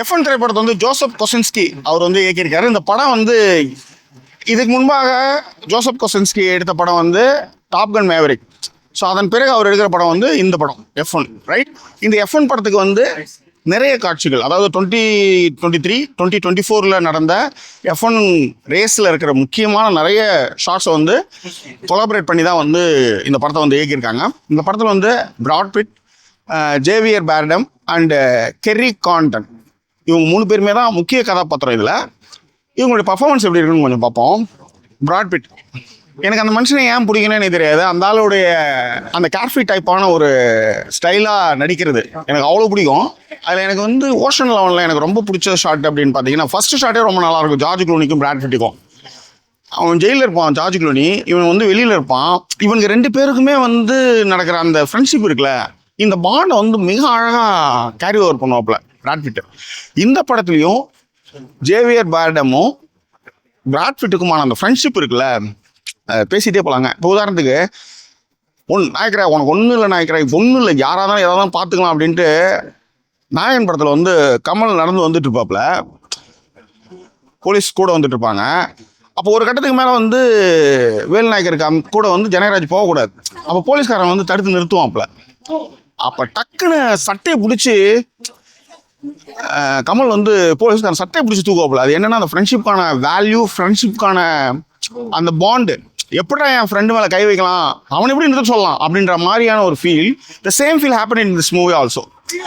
FN திரைப்படத்தை வந்து Joseph கொசின்ஸ்கி அவர் வந்து இயக்கியிருக்காரு. இந்த படம் வந்து இதுக்கு முன்பாக ஜோசப் கொசின்ஸ்கி எடுத்த படம் வந்து டாப்கன் மேவரிக். ஸோ அதன் பிறகு அவர் எடுக்கிற படம் வந்து இந்த படம் எஃப்என், ரைட்? இந்த எஃப்என் படத்துக்கு வந்து நிறைய காட்சிகள், அதாவது 2023 2024 நடந்த எஃப்என் ரேஸில் இருக்கிற முக்கியமான நிறைய ஷார்ட்ஸை வந்து கொலாபரேட் பண்ணி தான் வந்து இந்த படத்தை வந்து இயக்கியிருக்காங்க. இந்த படத்தில் வந்து Brad Pitt, Javier Bardem and Kerry Condon, இவங்க 3 பேருமே தான் முக்கிய கதாபாத்திரம். இதில் இவங்களுடைய பர்ஃபார்மன்ஸ் எப்படி இருக்குன்னு கொஞ்சம் பார்ப்போம். பிராட் பிட், எனக்கு அந்த மனுஷனை ஏன் பிடிக்கணும்னு தெரியாது. அந்த ஆளுடைய அந்த கேர்ஃப்ரீ டைப்பான ஒரு ஸ்டைலாக நடிக்கிறது எனக்கு அவ்வளோ பிடிக்கும். அதில் எனக்கு வந்து ஓஷன் லெவனில் எனக்கு ரொம்ப பிடிச்ச ஷாட் அப்படின்னு பார்த்தீங்கன்னா, ஃபர்ஸ்ட் ஷாட்டே ரொம்ப நல்லாயிருக்கும். ஜார்ஜ் க்ளூனிக்கும் பிராட் பிட்டுக்கும். அவன் ஜெயிலில் இருப்பான் ஜார்ஜ் க்ளூனி, இவன் வந்து வெளியில் இருப்பான். இவனுக்கு 2 பேருக்குமே வந்து நடக்கிற அந்த ஃப்ரெண்ட்ஷிப் இருக்குல்ல, இந்த பாண்டை வந்து மிக அழகாக கேரி ஓவர் பண்ணுவாப்புல பிராட் பிட்டு. இந்த படத்துலையும் ஜேவியர் பேர்டமும் பிராட் பிட்டுக்குமான அந்த ஃப்ரெண்ட்ஷிப் இருக்குல்ல, பேசிகிட்டே போகலாங்க. இப்போ உதாரணத்துக்கு, நாயக்கரா உனக்கு ஒன்றும் இல்லை, நாயக்கரா ஒன்றும் இல்லை, யாராக தான் எதாவது தான் பார்த்துக்கலாம் அப்படின்ட்டு நாயகன் படத்தில் வந்து கமல் நடந்து வந்துட்டு இருப்பாப்புல, போலீஸ் கூட வந்துட்டு இருப்பாங்க. அப்போ ஒரு கட்டத்துக்கு மேலே வந்து வேல் நாயக்கருக்கு கூட வந்து ஜனகராஜ் போகக்கூடாது. அப்போ போலீஸ்காரன் வந்து தடுத்து நிறுத்துவாப்புல. அப்போ டக்குன்னு சட்டையை பிடிச்சி கமல் வந்து போலீஸ்காரன் சட்டையை பிடிச்சி தூக்குவாப்புல. அது என்னன்னா, அந்த ஃப்ரெண்ட்ஷிப்கான வேல்யூ, ஃப்ரெண்ட்ஷிப்கான அந்த பாண்டு, எப்படா என் ஃப்ரெண்டு மேலே கை வைக்கலாம், அவனை எப்படி நிறுத்த சொல்லலாம் அப்படின்ற மாதிரியான ஒரு feel. The same feel happen in this movie also.